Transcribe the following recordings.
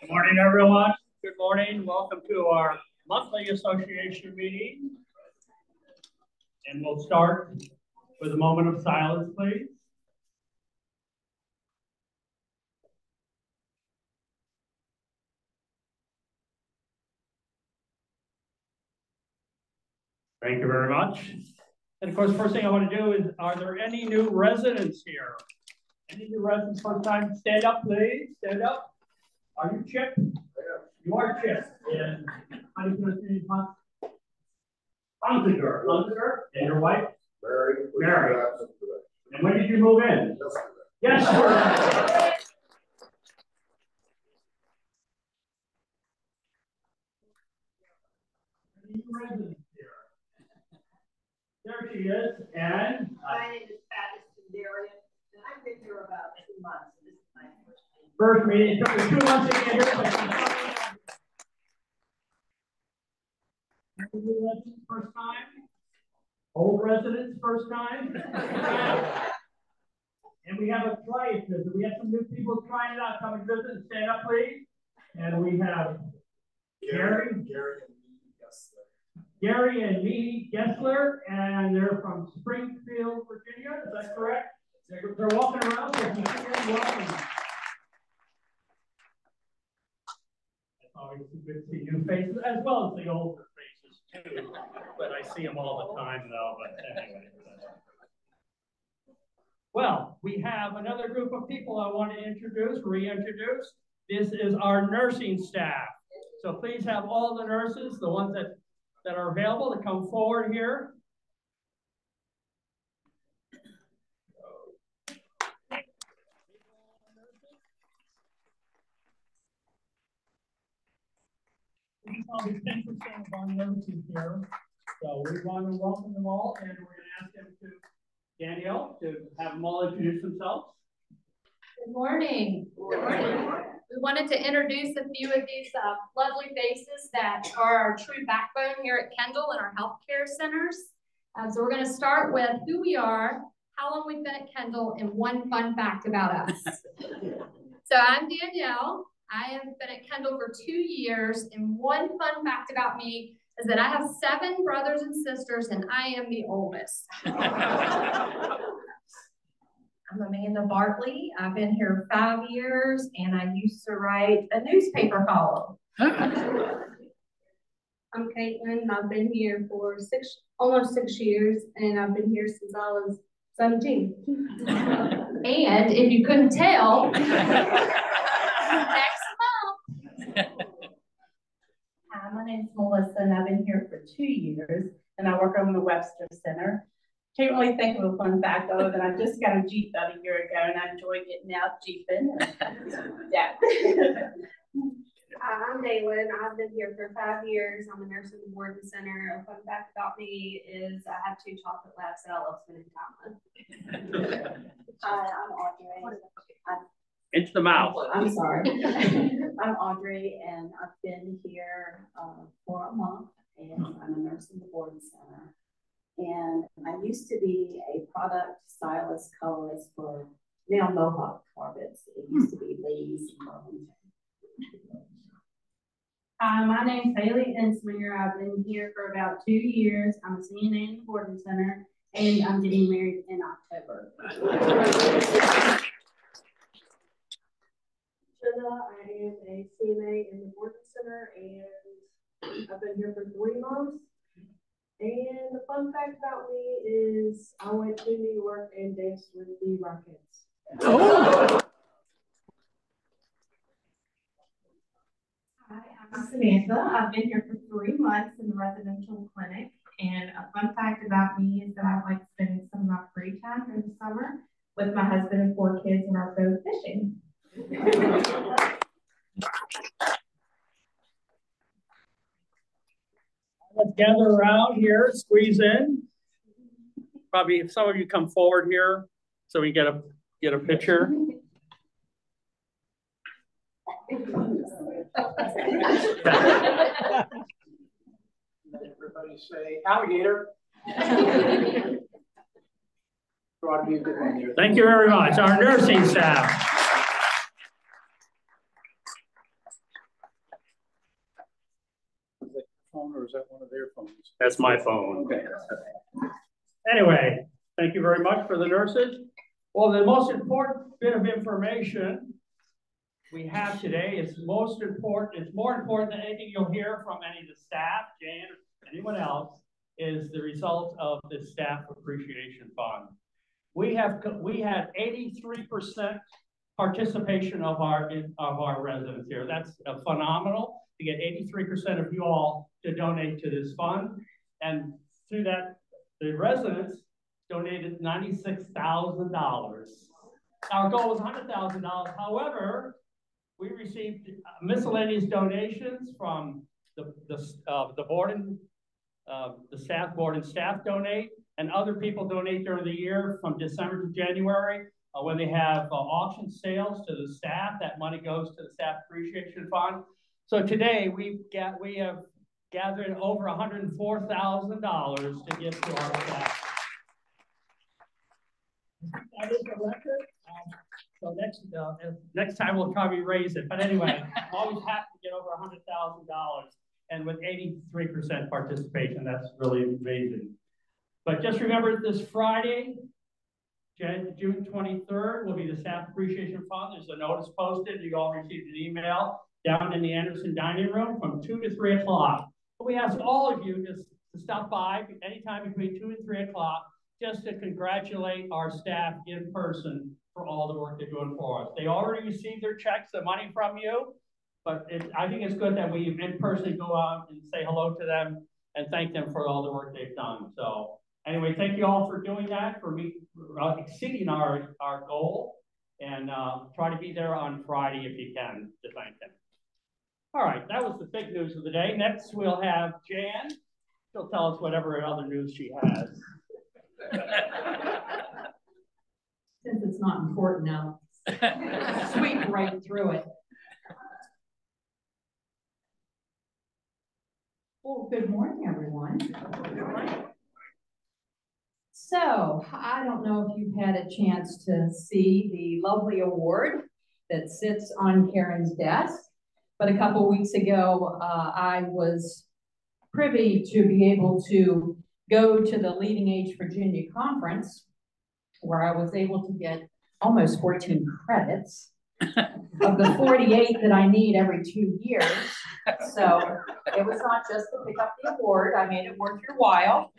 Good morning, everyone. Good morning. Welcome to our monthly association meeting. And we'll start with a moment of silence, please. Thank you very much. And of course, first thing I want to do is, are there any new residents here? Any new residents first time? Stand up, please. Stand up. Are you Chip? You are Chip. And how do you pronounce your name? Hunziger. And your wife? Mary. And when did you move in? Yesterday. Any new residents here? There she is. And my name is Patty Darian, and I've been here about 2 months. This is my first meeting. It took me 2 months to get here. New residents first time. Old residents first time. And we have a try visit. We have some new people trying it out. Come and visit and stand up, please. And we have Gary and Mihi Gessler, and they're from Springfield, Virginia. Is that correct? They're walking around. So if you see them, welcome. It's always good to see new faces, as well as the older faces too. But I see them all the time, though. But anyway. Well, we have another group of people I want to reintroduce. This is our nursing staff. So please have all the nurses, the ones that are available, to come forward here. This is probably 10% of our nurses here. So we want to welcome them all, and we're going to ask them to, Danielle, to have them all introduce themselves. Good morning. Good morning. We wanted to introduce a few of these lovely faces that are our true backbone here at Kendall and our healthcare centers. So we're going to start with who we are, how long we've been at Kendall, and one fun fact about us. So I'm Danielle. I have been at Kendall for 2 years, and one fun fact about me is that I have 7 brothers and sisters, and I am the oldest. I'm Amanda Bartley. I've been here 5 years, and I used to write a newspaper column. I'm Caitlin. I've been here for almost 6 years, and I've been here since I was 17. And if you couldn't tell, next month. Hi, my name is Melissa, and I've been here for 2 years, and I work on the Webster Center. Can't really think of a fun fact other than I just got a Jeep about a year ago, and I enjoy getting out Jeeping. Yeah. I'm Daylin. I've been here for 5 years. I'm a nurse in the Warden Center. A fun fact about me is I have 2 chocolate labs that I love spending time with. Hi, I'm Audrey. Into the mouth. I'm sorry. I'm Audrey, and I've been here for a month, and I'm a nurse in the Warden Center. And I used to be a product stylist colorist for now Mohawk carpets. It used to be Lee's in Burlington. Hi, my name's Haley Ensminger. I've been here for about 2 years. I'm a CNA in the Gordon Center, and I'm getting married in October. Jenna, I am a CNA in the Gordon Center, and I've been here for 3 months. And the fun fact about me is I went to New York and danced with the Rockets. Oh. Hi, I'm Samantha. I've been here for 3 months in the residential clinic. And a fun fact about me is that I like spending some of my free time during the summer with my husband and 4 kids, and our boat fishing. Let's gather around here, squeeze in. Probably if some of you come forward here so we get a picture. Everybody say alligator. Thank you very much. Our nursing staff. phone or is that one of their phones? That's my phone. Okay. Anyway, thank you very much for the nurses. Well, the most important bit of information we have today is most important. It's more important than anything you'll hear from any of the staff, Jan, or anyone else, is the result of the Staff Appreciation Fund. We had 83% participation of our residents here. That's phenomenal to get 83% of you all to donate to this fund. And through that, the residents donated $96,000. Our goal was $100,000. However, we received miscellaneous donations from the board and the staff board and staff donate, and other people donate during the year from December to January. When they have auction sales to the staff, that money goes to the Staff Appreciation Fund. So today we have gathered over $104,000 to give to our staff. That is a record. So next time we'll probably raise it. But anyway, I'm always happy to get over $100,000, and with 83% participation, that's really amazing. But just remember, this Friday, June 23rd, will be the Staff Appreciation Fund. There's a notice posted. You all received an email down in the Anderson dining room from 2 to 3 o'clock. We ask all of you to stop by anytime between 2 and 3 o'clock just to congratulate our staff in person for all the work they're doing for us. They already received their checks, the money from you, but I think it's good that we in person go out and say hello to them and thank them for all the work they've done. So anyway, thank you all for doing that, for exceeding our goal, and try to be there on Friday if you can to thank them. All right, that was the big news of the day. Next, we'll have Jan. She'll tell us whatever other news she has. Since it's not important now, sweep right through it. Well, good morning, everyone. Good morning. So, I don't know if you've had a chance to see the lovely award that sits on Karen's desk, but a couple weeks ago, I was privy to be able to go to the Leading Age Virginia Conference, where I was able to get almost 14 credits of the 48 that I need every 2 years. So it was not just to pick up the award. I made it worth your while.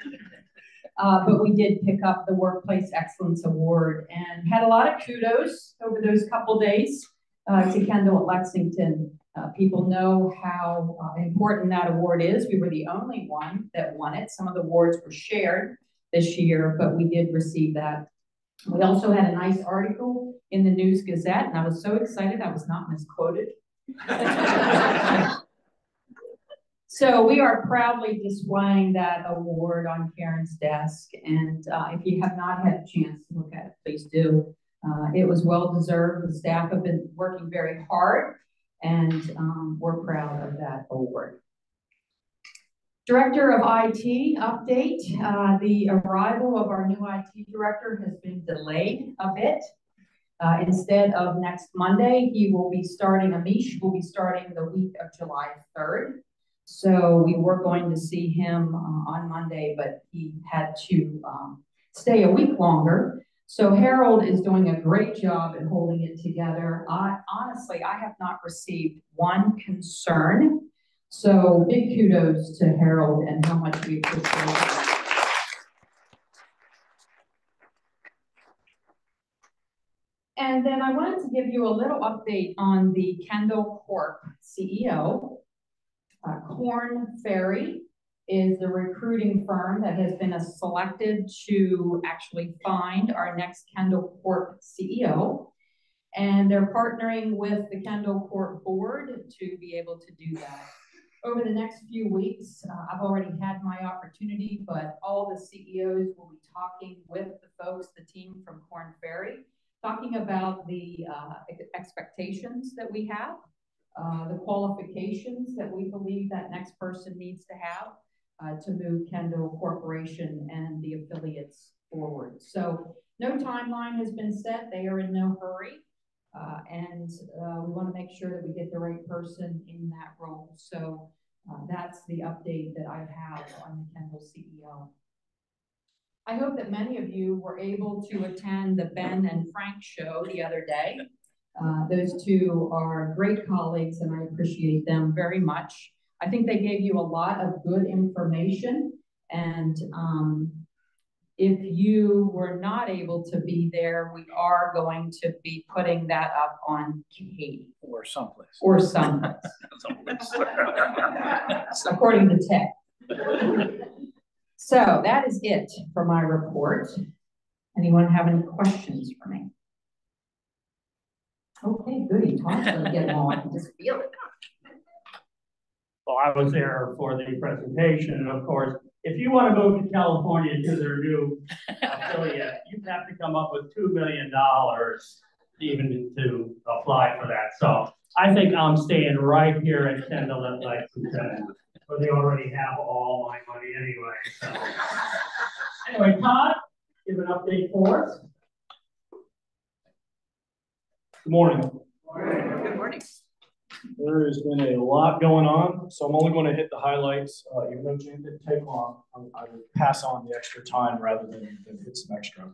But we did pick up the Workplace Excellence Award and had a lot of kudos over those couple days to Kendall at Lexington. People know how important that award is. We were the only one that won it. Some of the awards were shared this year, but we did receive that. We also had a nice article in the News Gazette, and I was so excited I was not misquoted. So we are proudly displaying that award on Karen's desk, and if you have not had a chance to look at it, please do. It was well deserved. The staff have been working very hard, and we're proud of that award. Director of IT update. The arrival of our new IT director has been delayed a bit. Instead of next Monday, Amish will be starting the week of July 3rd. So we were going to see him on Monday, but he had to stay a week longer. So Harold is doing a great job in holding it together. Honestly, I have not received one concern. So big kudos to Harold and how much we appreciate it. And then I wanted to give you a little update on the Kendall Corp CEO. Korn Ferry is the recruiting firm that has been selected to actually find our next Kendall Corp CEO. And they're partnering with the Kendall Corp board to be able to do that. Over the next few weeks, I've already had my opportunity, but all the CEOs will be talking with the folks, the team from Korn Ferry, talking about the expectations that we have, the qualifications that we believe that next person needs to have to move Kendall Corporation and the affiliates forward. So no timeline has been set. They are in no hurry. And we want to make sure that we get the right person in that role. So that's the update that I have on the Kendall CEO. I hope that many of you were able to attend the Ben and Frank show the other day. Those two are great colleagues and I appreciate them very much. I think they gave you a lot of good information, and if you were not able to be there, we are going to be putting that up on Katie. Or someplace. Or someplace. According to Ted. So that is it for my report. Anyone have any questions for me? Okay, good. Tom's gonna get them all. I can just feel it. Well, I was there for the presentation, and of course, if you want to move to California to their new affiliate, you have to come up with $2 million even to apply for that. So I think I'm staying right here at Kendall at Lexington, where they already have all my money anyway. So anyway, Todd, give an update for us. Good morning. Good morning. There has been a lot going on, so I'm only going to hit the highlights. Even though Jane didn't take long, I will pass on the extra time rather than hit some extra.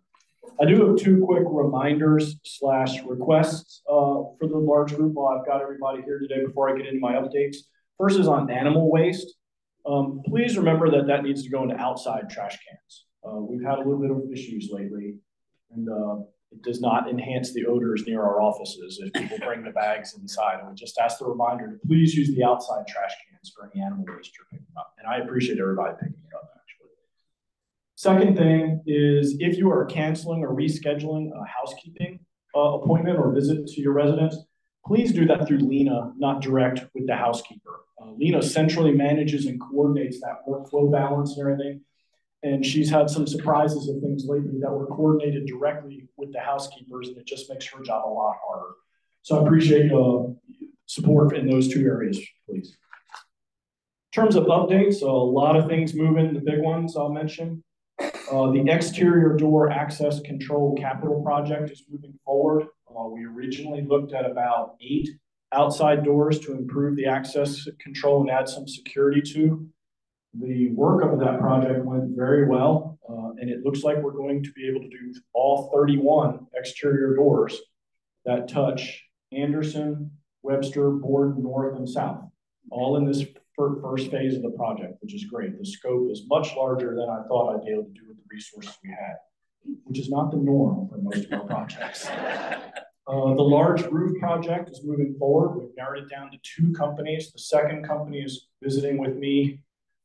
I do have two quick reminders / requests for the large group while I've got everybody here today before I get into my updates. First is on animal waste. Please remember that that needs to go into outside trash cans. We've had a little bit of issues lately, and it does not enhance the odors near our offices if people bring the bags inside. I would just ask the reminder to please use the outside trash cans for any animal waste you're picking up. And I appreciate everybody picking it up, actually. Second thing is if you are canceling or rescheduling a housekeeping appointment or visit to your residence, please do that through Lena, not direct with the housekeeper. Lena centrally manages and coordinates that workflow balance and everything. And she's had some surprises of things lately that were coordinated directly with the housekeepers, and it just makes her job a lot harder. So I appreciate support in those two areas, please. In terms of updates, a lot of things moving. The big ones I'll mention. The exterior door access control capital project is moving forward. We originally looked at about 8 outside doors to improve the access control and add some security to. The work of that project went very well, and it looks like we're going to be able to do all 31 exterior doors that touch Anderson, Webster, Borden, North, and South, all in this first phase of the project, which is great. The scope is much larger than I thought I'd be able to do with the resources we had, which is not the norm for most of our projects. The large roof project is moving forward. We've narrowed it down to 2 companies. The second company is visiting with me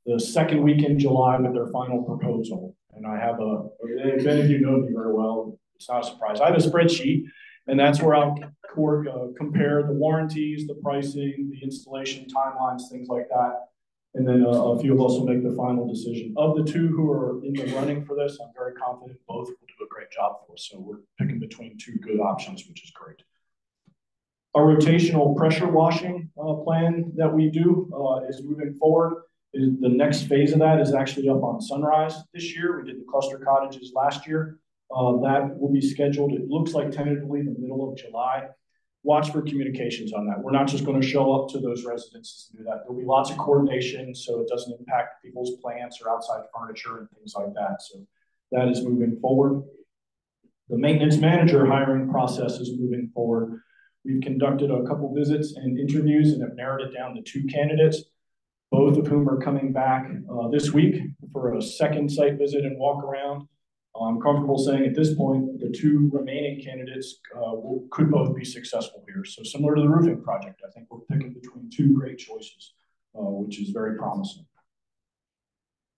the second week in July with their final proposal. And I have if any of you know me very well, it's not a surprise. I have a spreadsheet, and that's where I'll compare the warranties, the pricing, the installation timelines, things like that. And then a few of us will make the final decision. Of the 2 who are in the running for this, I'm very confident both will do a great job for us. So we're picking between 2 good options, which is great. Our rotational pressure washing plan that we do is moving forward. The next phase of that is actually up on Sunrise this year. We did the cluster cottages last year. That will be scheduled, it looks like tentatively the middle of July. Watch for communications on that. We're not just going to show up to those residences and do that. There'll be lots of coordination so it doesn't impact people's plants or outside furniture and things like that. So that is moving forward. The maintenance manager hiring process is moving forward. We've conducted a couple visits and interviews and have narrowed it down to 2 candidates, both of whom are coming back this week for a second site visit and walk around. I'm comfortable saying at this point, the 2 remaining candidates could both be successful here. So similar to the roofing project, I think we're picking between 2 great choices, which is very promising.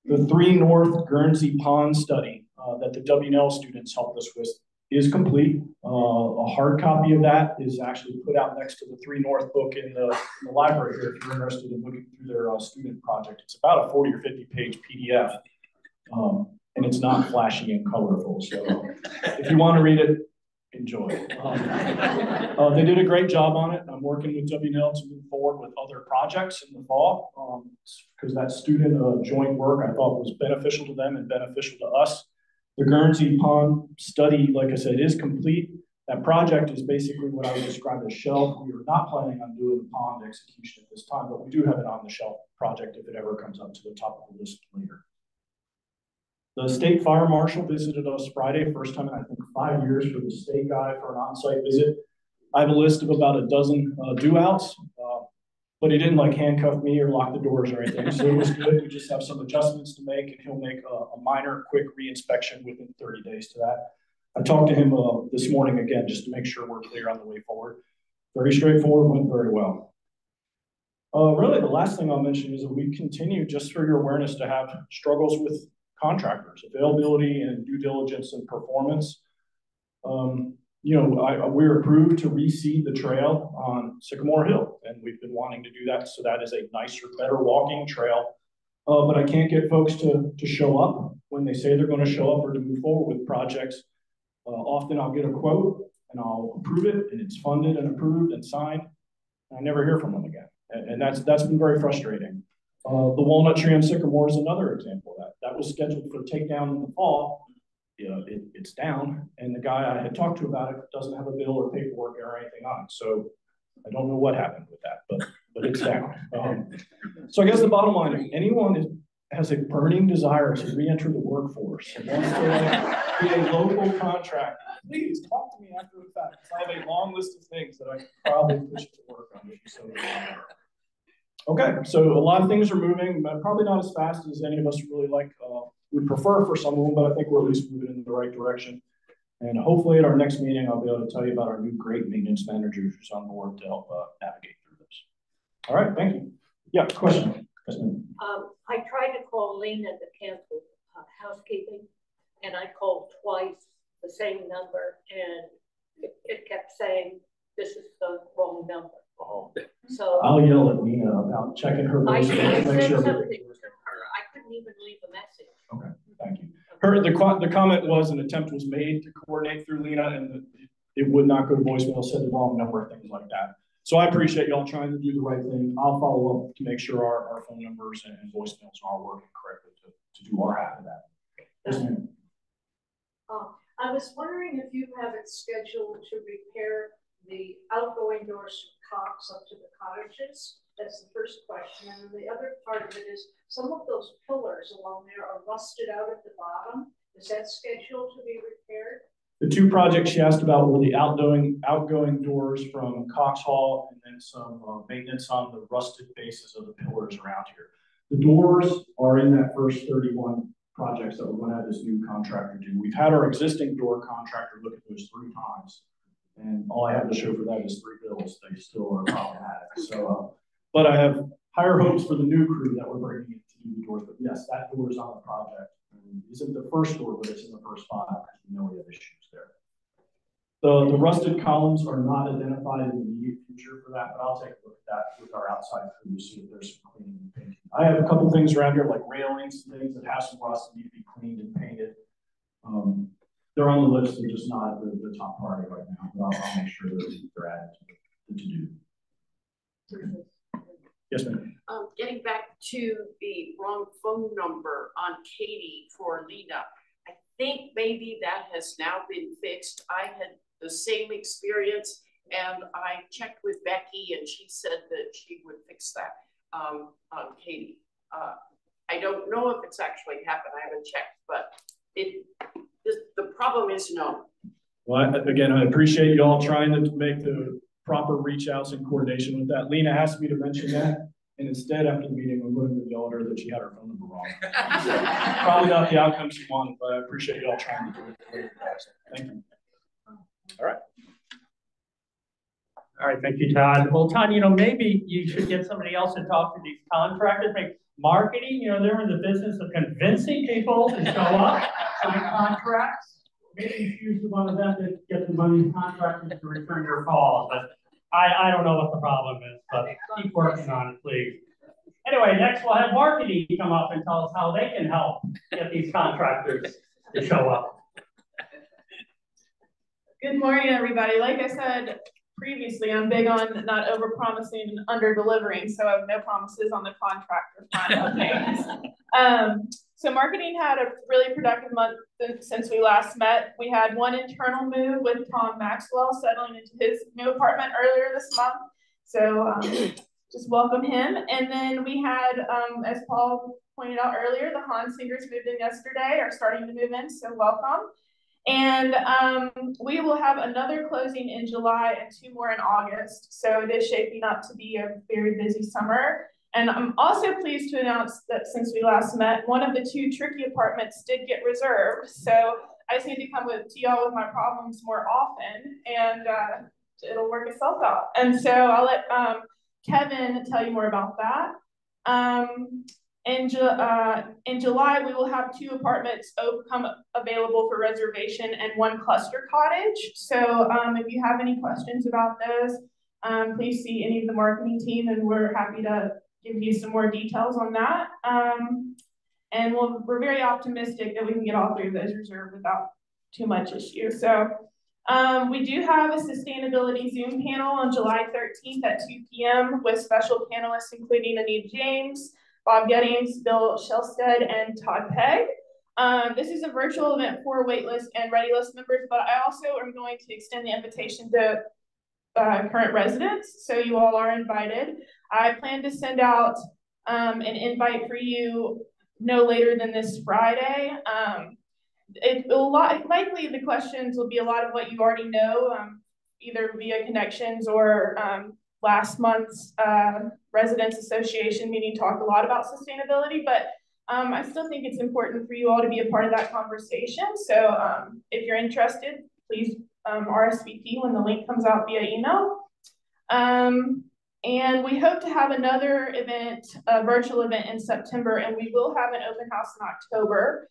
The 3 North Guernsey Pond study that the W&L students helped us with is complete. A hard copy of that is actually put out next to the 3 North book in the library here if you're interested in looking through their student project. It's about a 40 or 50 page PDF. And it's not flashy and colorful. So if you want to read it, enjoy. They did a great job on it. I'm working with W&L to move forward with other projects in the fall because that student joint work I thought was beneficial to them and beneficial to us. The Guernsey Pond study, like I said, is complete. That project is basically what I would describe as shelf. We are not planning on doing the pond execution at this time, but we do have it on the shelf project if it ever comes up to the top of the list later. The state fire marshal visited us Friday, first time in I think 5 years for the state guy for an on-site visit. I have a list of about a dozen do-outs, but he didn't like handcuff me or lock the doors or anything, so it was good. We just have some adjustments to make, and he'll make a minor, quick re-inspection within 30 days to that. I talked to him this morning again, just to make sure we're clear on the way forward. Very straightforward, went very well. Really, the last thing I'll mention is that we continue, just for your awareness, to have struggles with contractors, availability and due diligence and performance. You know, we're approved to reseed the trail on Sycamore Hill, and we've been wanting to do that, so that is a nicer, better walking trail. But I can't get folks to show up when they say they're going to show up or to move forward with projects. Often I'll get a quote and I'll approve it, and it's funded and approved and signed. And I never hear from them again, and that's been very frustrating. The walnut tree on Sycamore is another example of that. That was scheduled for takedown in the fall. You know, it's down, and the guy I had talked to about it doesn't have a bill or paperwork or anything on it. So I don't know what happened with that, but it's down. So I guess the bottom line, if anyone has a burning desire to re-enter the workforce and wants to be a local contractor, please talk to me after the fact. I have a long list of things that I could probably push to work on. Okay, so a lot of things are moving, but probably not as fast as any of us really would prefer for some of them, but I think we're at least moving in the right direction. And hopefully at our next meeting, I'll be able to tell you about our new great maintenance manager who's on board to help navigate through this. All right, thank you. Yeah, question. I tried to call Lena to cancel housekeeping, and I called twice the same number, and it kept saying, this is the wrong number. Oh. So I'll yell at Nina about checking her voice. I said something to her. I couldn't even leave a message. Okay, thank you. The comment was an attempt was made to coordinate through Lena, and it would not go to voicemail, said the wrong number, things like that. So I appreciate y'all trying to do the right thing. I'll follow up to make sure our phone numbers and voicemails are working correctly to do our half of that. Yes, ma'am. I was wondering if you have it scheduled to repair the outgoing doors from Cox up to the cottages. That's the first question. And the other part of it is some of those pillars along there are rusted out at the bottom. Is that scheduled to be repaired? The two projects she asked about were the outgoing doors from Cox Hall, and then some maintenance on the rusted bases of the pillars around here. The doors are in that first 31 projects that we're going to have this new contractor do. We've had our existing door contractor look at those 3 times, and all I have to show for that is 3 bills. They still are problematic. So, but I have higher hopes for the new crew that we're bringing in to do the doors. But yes, that door is on the project. It isn't the first door, but it's in the first 5 because we know we have issues there. The rusted columns are not identified in the immediate future for that, but I'll take a look at that with our outside crew to see if there's some cleaning and painting. I have a couple things around here like railings and things that have some rust and need to be cleaned and painted. They're on the list, they're just not the top priority right now, but I'll make sure they're added to the to-do. Yes, ma'am. Getting back to the wrong phone number on Katie for Lena, I think maybe that has now been fixed. I had the same experience, and I checked with Becky, and she said that she would fix that on Katie. I don't know if it's actually happened. I haven't checked, but the problem is known. Well, again, I appreciate you all trying to make the proper reach outs in coordination with that. Lena asked me to mention that, and instead, after the meeting, I'm going to yell at her that she had her phone number wrong. Probably not the outcome she wanted, but I appreciate you all trying to do it. Thank you. All right. All right, thank you, Todd. Well, Todd, you know, maybe you should get somebody else to talk to these contractors. Maybe marketing, you know, they're in the business of convincing people to show up, sign contracts. Maybe you should use one of them to get the money contractors to return your calls. But I don't know what the problem is, but keep working on it, please. Anyway, next we'll have marketing come up and tell us how they can help get these contractors to show up. Good morning, everybody. Like I said, previously, I'm big on not over promising and under delivering, so I have no promises on the contractor front of things. So marketing had a really productive month since we last met. We had one internal move with Tom Maxwell settling into his new apartment earlier this month. So just welcome him. And then we had, as Paul pointed out earlier, the Han Singers moved in yesterday, are starting to move in, so welcome. And we will have another closing in July and 2 more in August. So it is shaping up to be a very busy summer. And I'm also pleased to announce that since we last met, one of the 2 tricky apartments did get reserved. So I just need to come to y'all with my problems more often, and it'll work itself out. And so I'll let Kevin tell you more about that. In July, we will have 2 apartments become available for reservation and 1 cluster cottage. So if you have any questions about those, please see any of the marketing team, and we're happy to give you some more details on that. And we're very optimistic that we can get all 3 of those reserved without too much issue. So we do have a sustainability Zoom panel on July 13th at 2 p.m. with special panelists including Anita James, Bob Gettings, Bill Shelstead, and Todd Pegg. This is a virtual event for waitlist and ready list members, but I also am going to extend the invitation to current residents, so you all are invited. I plan to send out an invite for you no later than this Friday. Likely the questions will be a lot of what you already know, either via connections or last month's Residents Association meeting talked a lot about sustainability, but I still think it's important for you all to be a part of that conversation. So if you're interested, please RSVP when the link comes out via email. And we hope to have another event, a virtual event in September, and we will have an open house in October.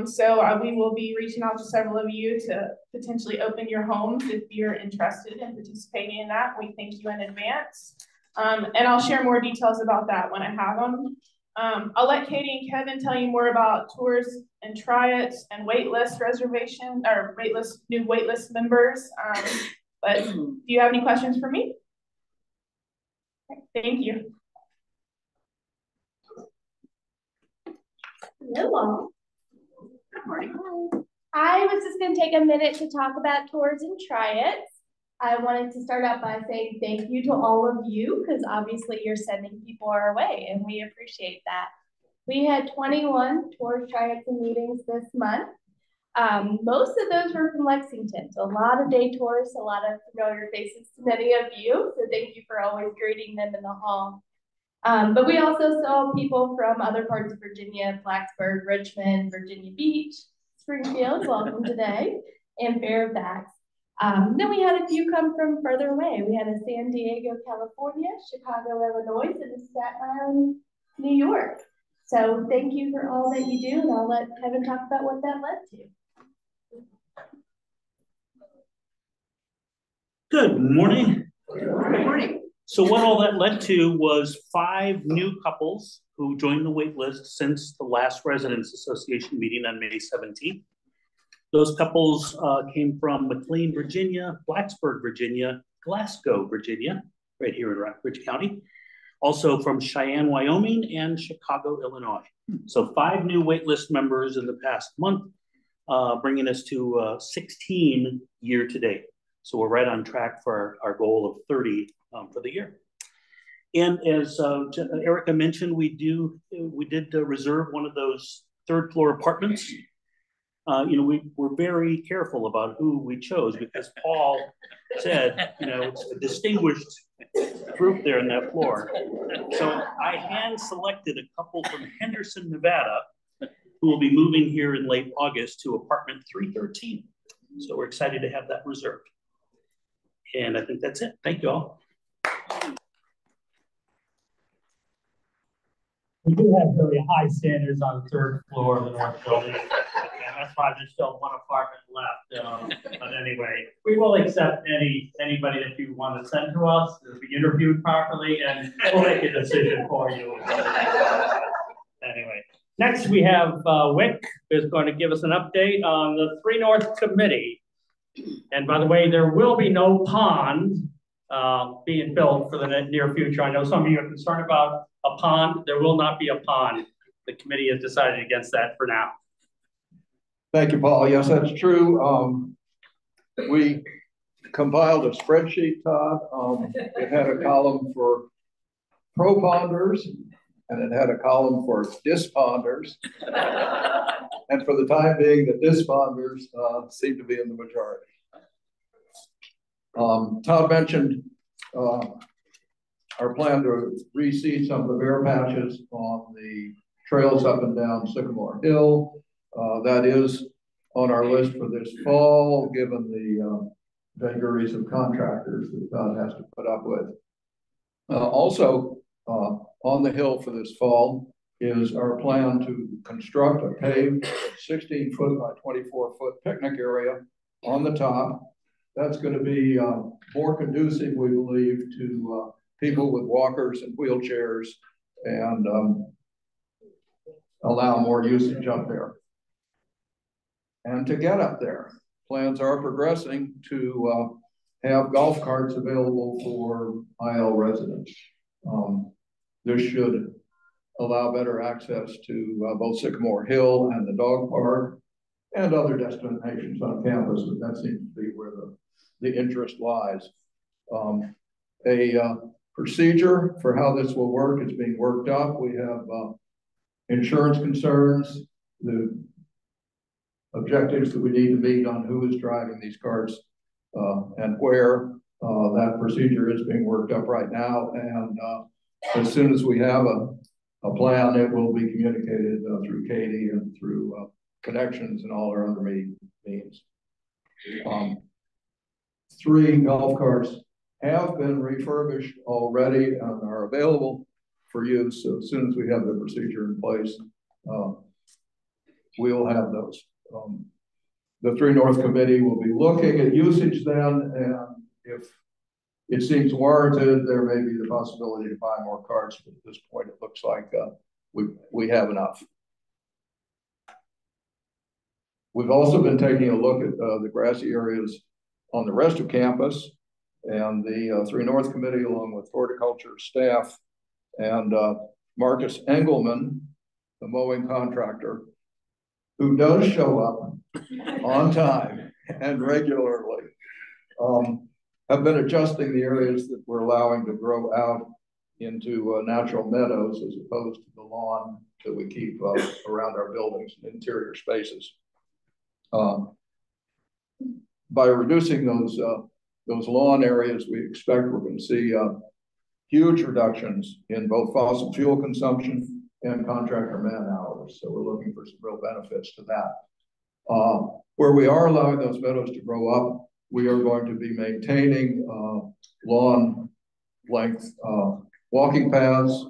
So we will be reaching out to several of you to potentially open your homes if you're interested in participating in that. We thank you in advance. And I'll share more details about that when I have them. I'll let Katie and Kevin tell you more about tours and try-its and waitlist reservation or new waitlist members. But do you have any questions for me? Thank you. Hello. Good morning. I was just going to take a minute to talk about tours and try-its. I wanted to start out by saying thank you to all of you, because obviously you're sending people our way, and we appreciate that. We had 21 tours, try-its, and meetings this month. Most of those were from Lexington, so a lot of day tours, a lot of familiar faces to many of you, so thank you for always greeting them in the hall. But we also saw people from other parts of Virginia, Blacksburg, Richmond, Virginia Beach, Springfield, welcome today, and Fairfax. Then we had a few come from further away. We had a San Diego, California, Chicago, Illinois, and a Staten Island, New York. So thank you for all that you do, and I'll let Kevin talk about what that led to. Good morning. Good morning. So what all that led to was 5 new couples who joined the wait list since the last Residents Association meeting on May 17th. Those couples came from McLean, Virginia, Blacksburg, Virginia, Glasgow, Virginia, right here in Rockbridge County. Also from Cheyenne, Wyoming, and Chicago, Illinois. So 5 new waitlist members in the past month, bringing us to 16 year to date. So we're right on track for our goal of 30 for the year. And as Erica mentioned, we did reserve one of those 3rd floor apartments. We're very careful about who we chose because Paul said, it's a distinguished group there on that floor. So I hand selected a couple from Henderson, Nevada, who will be moving here in late August to apartment 313. So we're excited to have that reserved. And I think that's it. Thank you all. We do have very high standards on the 3rd floor of the North Building. And that's why there's still 1 apartment left. But anyway, we will accept anybody that you want to send to us to be interviewed properly, and we'll make a decision for you. Anyway, next we have Wick, who's going to give us an update on the 3 North Committee. And by the way, there will be no pond being built for the near future. I know some of you are concerned about a pond. There will not be a pond. The committee has decided against that for now. Thank you, Paul. Yes, that's true. We compiled a spreadsheet, Todd. It had a column for pro-ponders, and it had a column for disponders. And for the time being, the disponders seem to be in the majority. Todd mentioned our plan to reseed some of the bare patches on the trails up and down Sycamore Hill. That is on our list for this fall, given the vagaries of contractors that Todd has to put up with. Also, on the hill for this fall is our plan to construct a paved 16-foot by 24-foot picnic area on the top. That's going to be more conducive, we believe, to people with walkers and wheelchairs, and allow more usage up there. And to get up there, plans are progressing to have golf carts available for IL residents. This should allow better access to both Sycamore Hill and the dog park and other destinations on campus, but that seems to be where the interest lies. A procedure for how this will work is being worked up. We have insurance concerns, the objectives that we need to meet on who is driving these carts and where. That procedure is being worked up right now, and as soon as we have a plan, it will be communicated through Katie and through connections and all our other means. 3 golf carts have been refurbished already and are available for use. So as soon as we have the procedure in place, we'll have those. The 3 North Committee will be looking at usage then, and if it seems warranted, there may be the possibility to buy more carts, but at this point it looks like we have enough. We've also been taking a look at the grassy areas on the rest of campus, and the 3 North Committee, along with horticulture staff and Marcus Engelman, the mowing contractor, who does show up on time and regularly, have been adjusting the areas that we're allowing to grow out into natural meadows as opposed to the lawn that we keep around our buildings and interior spaces. By reducing those lawn areas, we expect we're going to see huge reductions in both fossil fuel consumption and contractor man hours. So we're looking for some real benefits to that. Where we are allowing those meadows to grow up, we are going to be maintaining lawn length walking paths.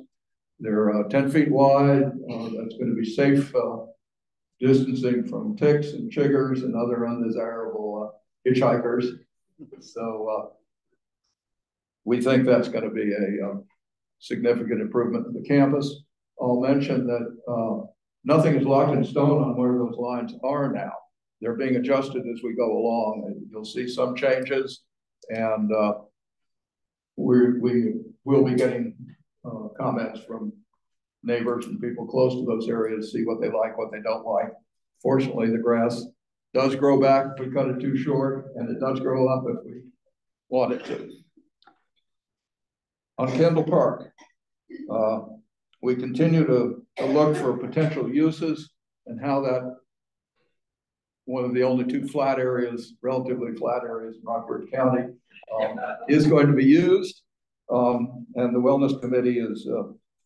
They're 10 feet wide. That's going to be safe distancing from ticks and chiggers and other undesirable hitchhikers. So we think that's going to be a significant improvement to the campus. I'll mention that nothing is locked in stone on where those lines are now. They're being adjusted as we go along, and you'll see some changes, and we will be getting comments from neighbors and people close to those areas, see what they like, what they don't like. Fortunately, the grass does grow back if we cut it too short, and it does grow up if we want it to. On Kendall Park, we continue to look for potential uses and how that, one of the only 2 flat areas, relatively flat areas in Rockford County, is going to be used. And the Wellness Committee is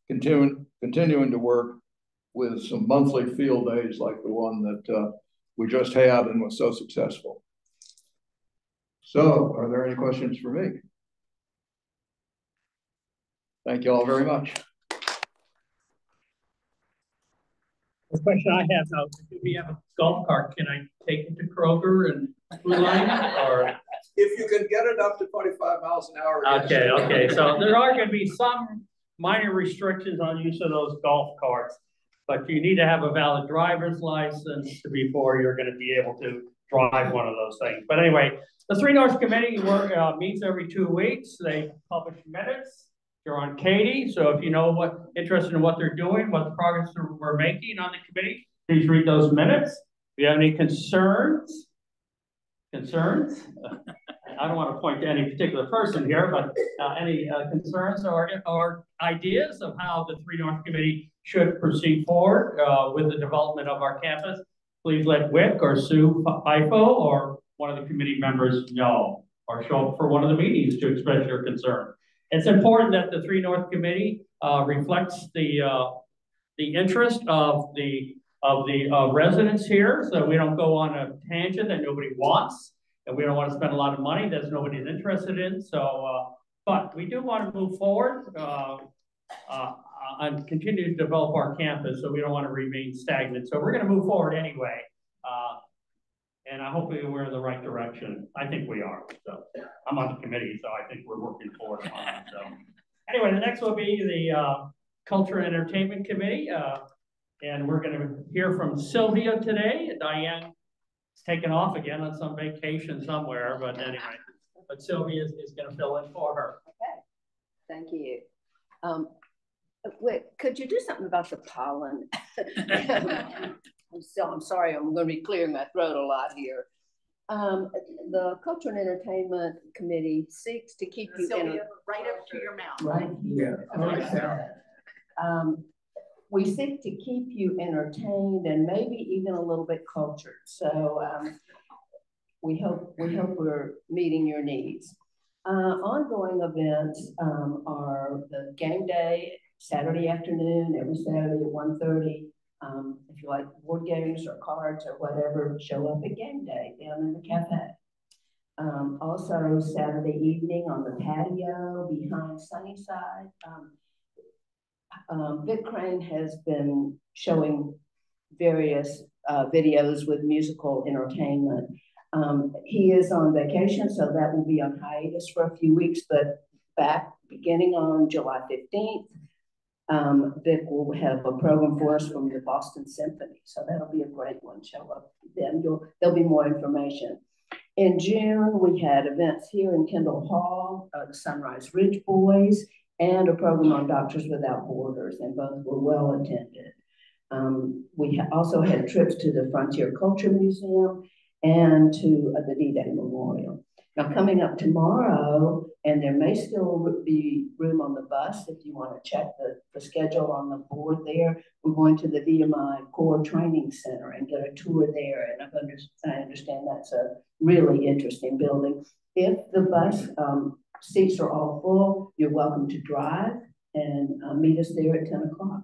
continuing to work with some monthly field days like the one that we just had and was so successful. So, are there any questions for me? Thank you all very much. The question I have now, if we have a golf cart, can I take it to Kroger and Blue Line, or? If you can get it up to 25 miles an hour. Okay, yes. Okay. So there are going to be some minor restrictions on use of those golf carts, but you need to have a valid driver's license before you're going to be able to drive one of those things. But anyway, the Three North Committee meets every 2 weeks. They publish minutes. They're on Katie, so if you know interested in what they're doing, what the progress we're making on the committee, please read those minutes. If you have any concerns, I don't want to point to any particular person here, but any concerns or ideas of how the Three North Committee should proceed forward with the development of our campus, please let Wick or Sue Ifo or one of the committee members know, or show up for one of the meetings to express your concern. It's important that the Three North Committee reflects the interest of the residents here, so we don't go on a tangent that nobody wants, and we don't want to spend a lot of money that nobody's interested in. So, but we do want to move forward and continue to develop our campus, so we don't want to remain stagnant. So we're going to move forward anyway, and I hope we're in the right direction. I think we are. So I'm on the committee, so I think we're working forward on it. So anyway, the next will be the Culture and Entertainment Committee. And we're going to hear from Sylvia today. Diane is taken off again on some vacation somewhere, but anyway. But Sylvia is going to fill in for her. Okay, thank you. Wait, could you do something about the pollen? I'm sorry, I'm going to be clearing my throat a lot here. The Culture and Entertainment Committee seeks to keep you Sylvia, right up to your mouth. right here. We seek to keep you entertained and maybe even a little bit cultured. So we hope we're meeting your needs. Ongoing events are the game day, Saturday afternoon, every Saturday at 1:30. If you like board games or cards or whatever, show up at game day down in the cafe. Also Saturday evening on the patio behind Sunnyside. Vic Crane has been showing various videos with musical entertainment. He is on vacation, so that will be on hiatus for a few weeks, but back beginning on July 15th, Vic will have a program for us from the Boston Symphony. So that'll be a great one. Show up then. There'll be more information. In June, we had events here in Kendall Hall, the Sunrise Ridge Boys, and a program on Doctors Without Borders, and both were well attended. We also had trips to the Frontier Culture Museum and to the D-Day Memorial. Now, coming up tomorrow, and there may still be room on the bus if you want to check the schedule on the board there. We're going to the VMI Core Training Center and get a tour there, and I understand that's a really interesting building. If the bus seats are all full, you're welcome to drive and meet us there at 10 o'clock.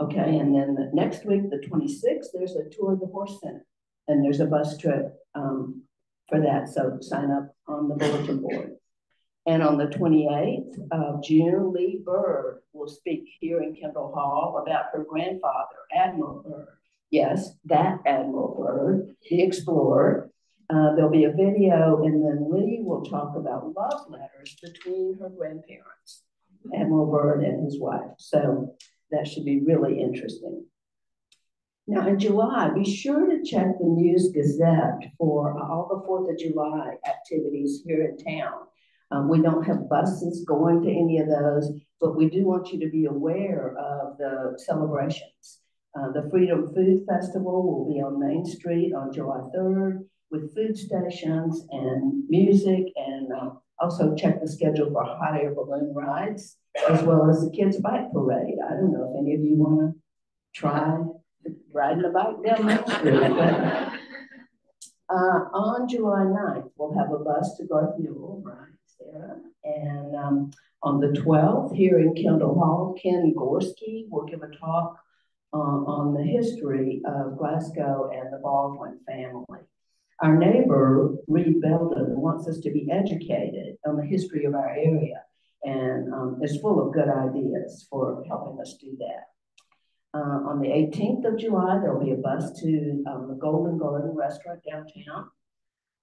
Okay, and then the next week, the 26th, there's a tour of the Horse Center, and there's a bus trip for that, so sign up on the bulletin board. And on the 28th of June, Lee Bird will speak here in Kendall Hall about her grandfather, Admiral Byrd. Yes, that Admiral Byrd, the explorer. There'll be a video, and then Lee will talk about love letters between her grandparents, Admiral Byrd and his wife. So that should be really interesting. Now in July, be sure to check the News Gazette for all the 4th of July activities here in town. We don't have buses going to any of those, but we do want you to be aware of the celebrations. The Freedom Food Festival will be on Main Street on July 3rd with food stations and music, and also check the schedule for hot air balloon rides, as well as the Kids Bike Parade. I don't know if any of you want to try riding a bike down Main Street. But, on July 9th, we'll have a bus to Garth Newell, right, Sarah? And on the 12th, here in Kendall Hall, Ken Gorski will give a talk on the history of Glasgow and the Baldwin family. Our neighbor, Reed Belden, wants us to be educated on the history of our area, and is full of good ideas for helping us do that. On the 18th of July, there'll be a bus to the Golden Garden Restaurant downtown.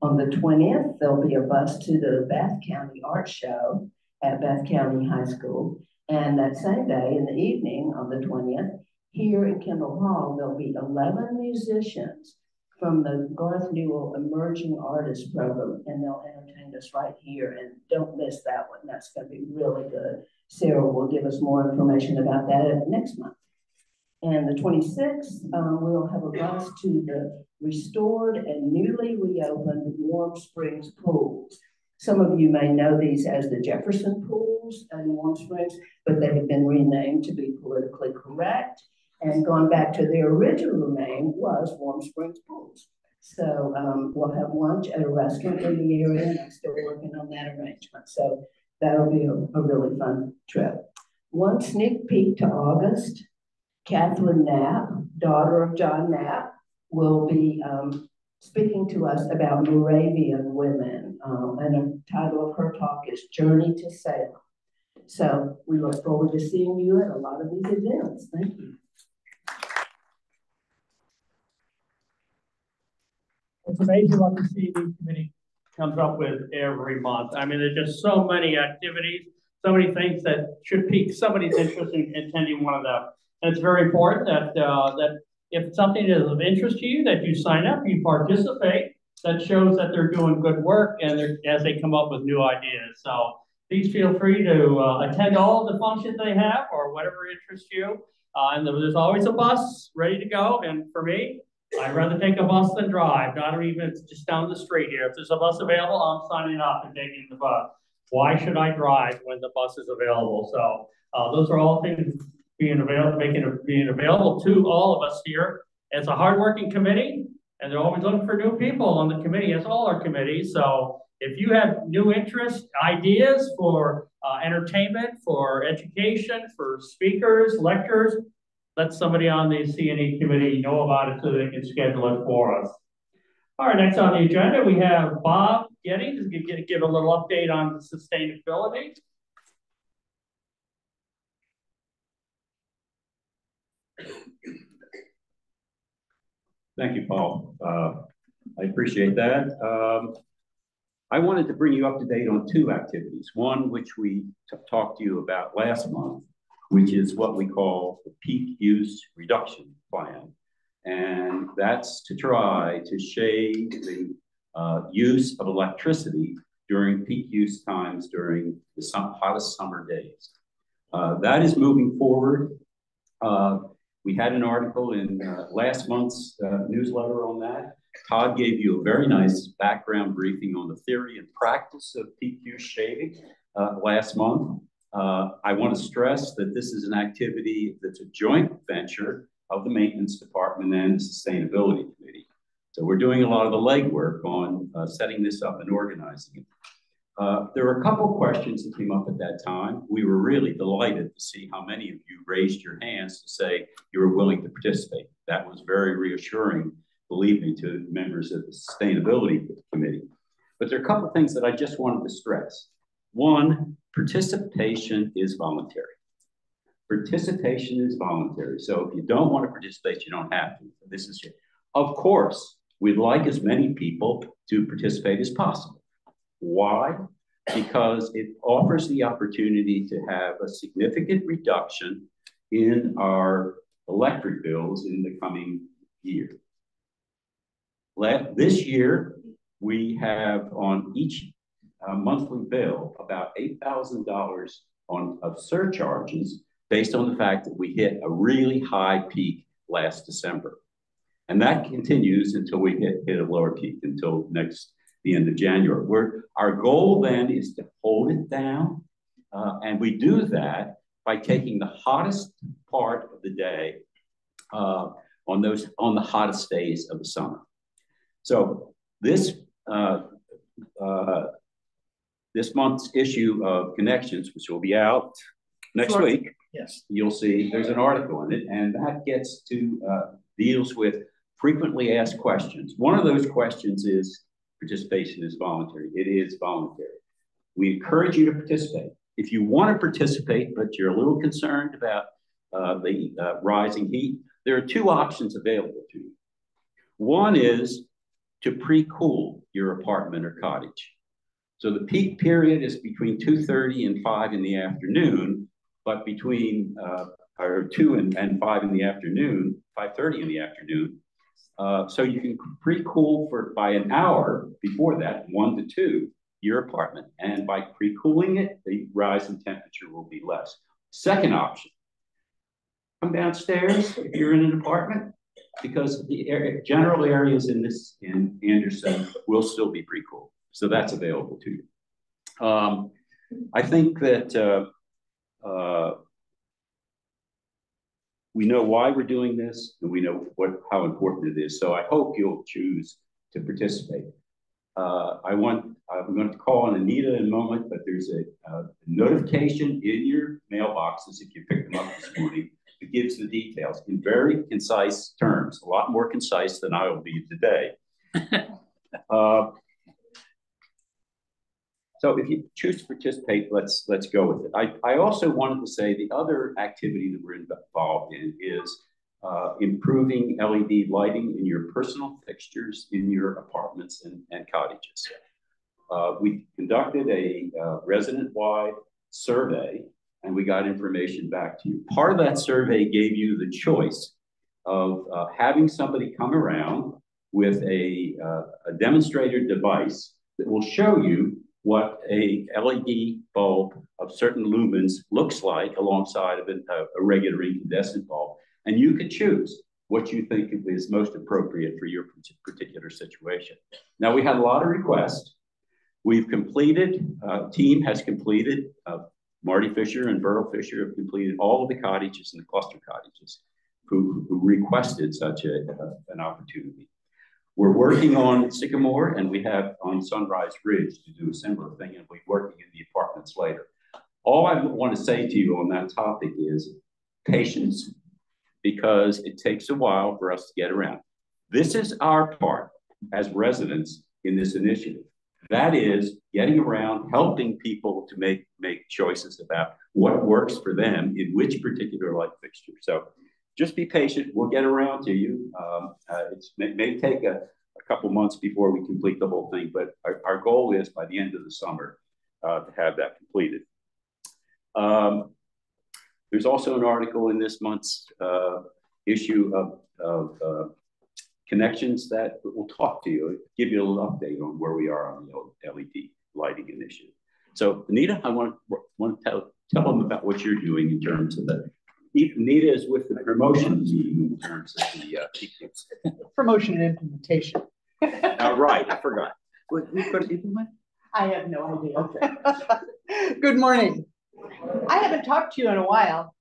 On the 20th, there'll be a bus to the Bath County Art Show at Bath County High School. And that same day in the evening, on the 20th, here in Kendall Hall, there'll be 11 musicians from the Garth Newell Emerging Artist Program, and they'll entertain us right here. And don't miss that one. That's going to be really good. Sarah will give us more information about that next month. And the 26th, we'll have a bus to the restored and newly reopened Warm Springs pools. Some of you may know these as the Jefferson Pools in Warm Springs, but they have been renamed to be politically correct and gone back to their original name was Warm Springs Pools. So we'll have lunch at a restaurant in the area, and I'm still working on that arrangement. So that'll be a really fun trip. One sneak peek to August, Catherine Knapp, daughter of John Knapp, will be speaking to us about Moravian women. And the title of her talk is Journey to Salem. So we look forward to seeing you at a lot of these events. Thank you. It's amazing what the CED committee comes up with every month. I mean, there's just so many activities, so many things that should pique somebody's interest in attending one of them. And it's very important that if something is of interest to you, that you sign up, you participate. That shows that they're doing good work and as they come up with new ideas. So please feel free to attend all the functions they have or whatever interests you. And there's always a bus ready to go. And for me, I'd rather take a bus than drive, not even just down the street here. If there's a bus available, I'm signing up and taking the bus. Why should I drive when the bus is available? So those are all things being available to all of us here. It's a hardworking committee, and they're always looking for new people on the committee, as all our committees. So if you have new interests, ideas for entertainment, for education, for speakers, lectures, let somebody on the C&E committee know about it so they can schedule it for us. All right, next on the agenda, we have Bob Getty to give a little update on the sustainability. Thank you, Paul. I appreciate that. I wanted to bring you up to date on two activities. One, which we talked to you about last month, which is what we call the peak use reduction plan. And that's to try to shade the use of electricity during peak use times during the hottest summer days. That is moving forward. We had an article in last month's newsletter on that. Todd gave you a very nice background briefing on the theory and practice of peak use shading last month. I want to stress that this is an activity that's a joint venture of the Maintenance Department and the Sustainability Committee. So we're doing a lot of the legwork on setting this up and organizing it. There were a couple questions that came up at that time. We were really delighted to see how many of you raised your hands to say you were willing to participate. That was very reassuring, believe me, to members of the Sustainability Committee. But there are a couple of things that I just wanted to stress. One, participation is voluntary. Participation is voluntary. So if you don't want to participate, you don't have to. This is, of course, we'd like as many people to participate as possible. Why? Because it offers the opportunity to have a significant reduction in our electric bills in the coming year. This year, we have on each monthly bill about $8,000 of surcharges based on the fact that we hit a really high peak last December. And that continues until we hit a lower peak until the end of January. Our goal then is to hold it down. And we do that by taking the hottest part of the day on the hottest days of the summer. So this month's issue of Connections, which will be out next week, yes, you'll see there's an article in it, and that gets to deals with frequently asked questions. One of those questions is participation is voluntary. It is voluntary. We encourage you to participate. If you want to participate, but you're a little concerned about the rising heat, there are two options available to you. One is to pre-cool your apartment or cottage. So the peak period is between 2:30 and 5 in the afternoon, but between 2 and 5 in the afternoon, 5:30 in the afternoon, So you can pre-cool by an hour before that, 1 to 2, your apartment. And by pre-cooling it, the rise in temperature will be less. Second option, come downstairs if you're in an apartment, because the general areas in Anderson will still be pre-cooled. So that's available to you. I think that we know why we're doing this, and we know how important it is. So I hope you'll choose to participate. I'm going to call on Anita in a moment, but there's a notification in your mailboxes if you picked them up this morning. It gives the details in very concise terms, a lot more concise than I will be today. So if you choose to participate, let's go with it. I also wanted to say the other activity that we're involved in is improving LED lighting in your personal fixtures in your apartments and cottages. We conducted a resident-wide survey, and we got information back to you. Part of that survey gave you the choice of having somebody come around with a demonstrator device that will show you what a LED bulb of certain lumens looks like alongside of a regular incandescent bulb. And you can choose what you think is most appropriate for your particular situation. Now, we had a lot of requests. We've completed, team has completed, Marty Fisher and Burl Fisher have completed all of the cottages and the cluster cottages who requested such an opportunity. We're working on Sycamore, and we have on Sunrise Ridge to do a similar thing, and we're working in the apartments later. All I want to say to you on that topic is patience, because it takes a while for us to get around. This is our part as residents in this initiative. That is getting around, helping people to make choices about what works for them in which particular light fixture. So just be patient. We'll get around to you. It may take a couple months before we complete the whole thing, but our goal is by the end of the summer to have that completed. There's also an article in this month's issue of Connections that will talk to you, give you a little update on where we are on the LED lighting initiative. So Anita, I want to tell them about what you're doing in terms of the, Anita is with the promotion team in terms of the PQs. Promotion and implementation. Right, I forgot. We've got to implement? I have no idea. Okay. Good morning. I haven't talked to you in a while.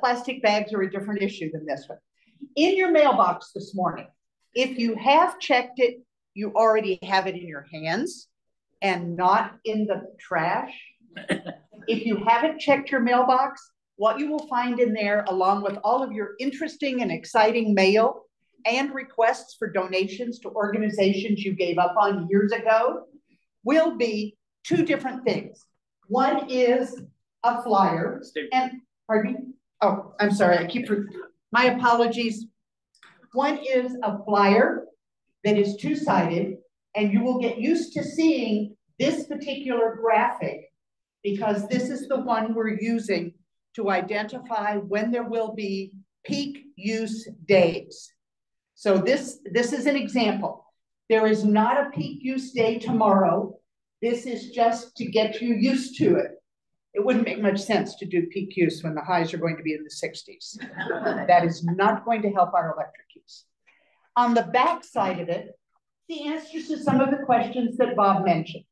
Plastic bags are a different issue than this one. In your mailbox this morning, if you have checked it, you already have it in your hands and not in the trash. If you haven't checked your mailbox, what you will find in there, along with all of your interesting and exciting mail and requests for donations to organizations you gave up on years ago, will be two different things. One is a flyer, and pardon me? Oh, I'm sorry, my apologies. One is a flyer that is two-sided, and you will get used to seeing this particular graphic because this is the one we're using to identify when there will be peak use days. So this is an example. There is not a peak use day tomorrow. This is just to get you used to it. It wouldn't make much sense to do peak use when the highs are going to be in the 60s. That is not going to help our electric use. On the back side of it, the answers to some of the questions that Bob mentioned.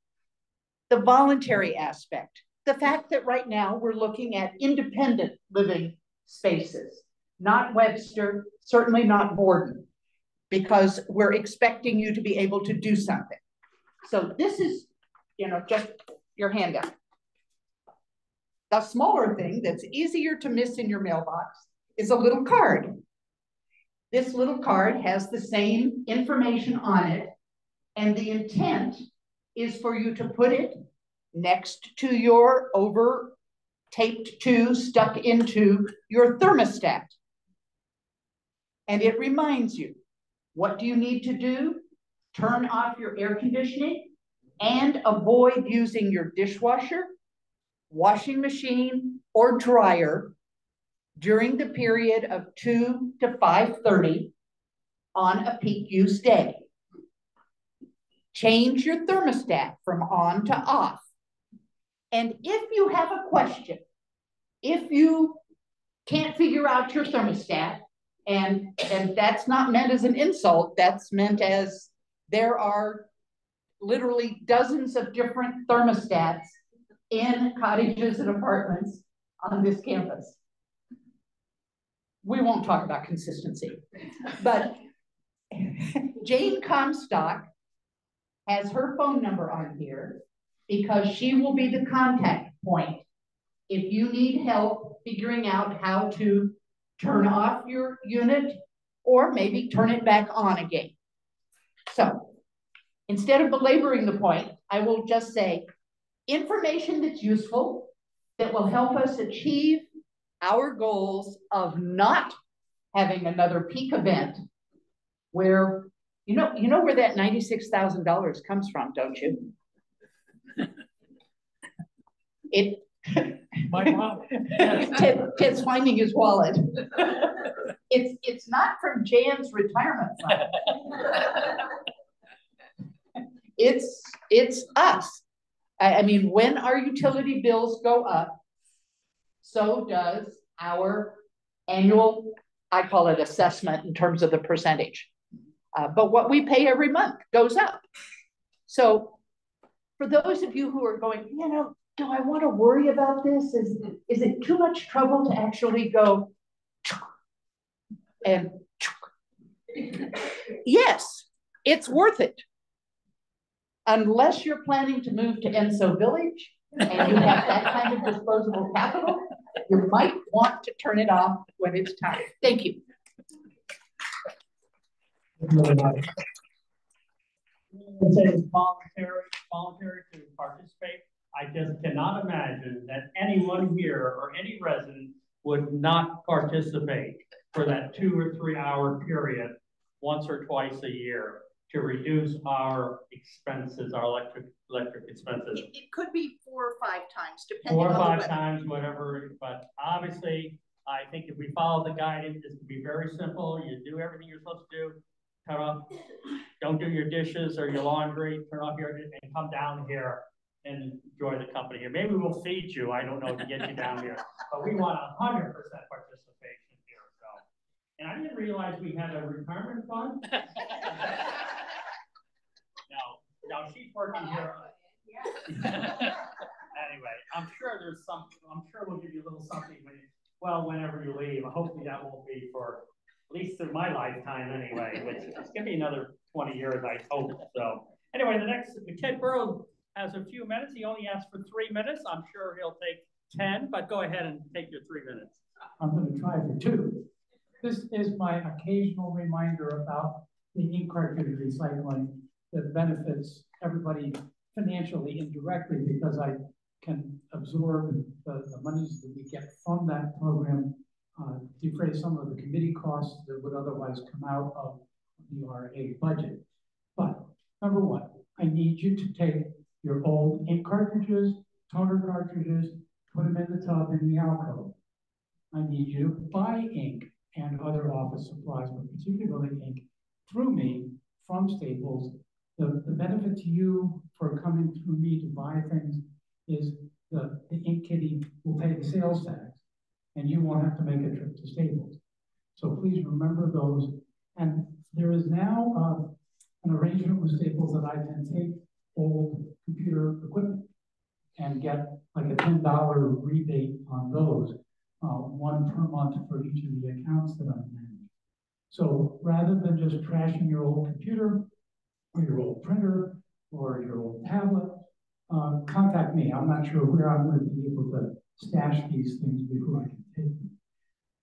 The voluntary aspect, the fact that right now we're looking at independent living spaces, not Webster, certainly not Borden, because we're expecting you to be able to do something. So this is, just your handout. The smaller thing that's easier to miss in your mailbox is a little card. This little card has the same information on it, and the intent is for you to put it next to your taped to, stuck into your thermostat. And it reminds you, what do you need to do? Turn off your air conditioning and avoid using your dishwasher, washing machine, or dryer during the period of 2 to 5:30 on a peak use day. Change your thermostat from on to off. And if you have a question, if you can't figure out your thermostat, and that's not meant as an insult, that's meant as there are literally dozens of different thermostats in cottages and apartments on this campus. We won't talk about consistency, but Jane Comstock has her phone number on here because she will be the contact point if you need help figuring out how to turn off your unit or maybe turn it back on again. So instead of belaboring the point, I will just say information that's useful, that will help us achieve our goals of not having another peak event where, you know where that $96,000 comes from, don't you? My mom. Ted's finding his wallet. It's not from Jan's retirement fund. It's us. I mean, when our utility bills go up, so does our annual, I call it assessment in terms of the percentage. But what we pay every month goes up. So for those of you who are going, do I want to worry about this? Is it too much trouble to actually go and yes, it's worth it. Unless you're planning to move to Enso Village and you have that kind of disposable capital, you might want to turn it off when it's time. Thank you. It's voluntary to participate. I just cannot imagine that anyone here or any resident would not participate for that 2 or 3 hour period once or twice a year to reduce our expenses, our electric expenses. It could be 4 or 5 times, depending 4 or on 5 the weather. times, whatever. But obviously, I think if we follow the guidance, it can be very simple. You do everything you're supposed to do. Turn off, don't do your dishes or your laundry. Turn off your and come down here and enjoy the company here. Maybe we'll feed you. I don't know, to get you down here, but we want 100% participation here. So, and I didn't realize we had a retirement fund. No, she's working here. Anyway, I'm sure there's some. I'm sure we'll give you a little something whenever you leave. Hopefully that won't be for at least through my lifetime anyway. Which it's gonna be another 20 years, I hope. So anyway, the next Ted Burrow has a few minutes. He only asked for 3 minutes. I'm sure he'll take 10, but go ahead and take your 3 minutes. I'm going to try for 2. This is my occasional reminder about the ink cartridge recycling that benefits everybody financially indirectly because I can absorb the monies that we get from that program, defray some of the committee costs that would otherwise come out of the RA budget. But number 1, I need you to take your old ink cartridges, toner cartridges, put them in the tub in the alcove. I need you to buy ink and other office supplies, but particularly ink, through me from Staples. The benefit to you for coming through me to buy things is the ink kitty will pay the sales tax and you won't have to make a trip to Staples. So please remember those. And there is now an arrangement with Staples that I can take old computer equipment and get like a $10 rebate on those, 1 per month for each of the accounts that I manage. So rather than just trashing your old computer or your old printer or your old tablet, contact me. I'm not sure where I'm going to be able to stash these things before I can take them.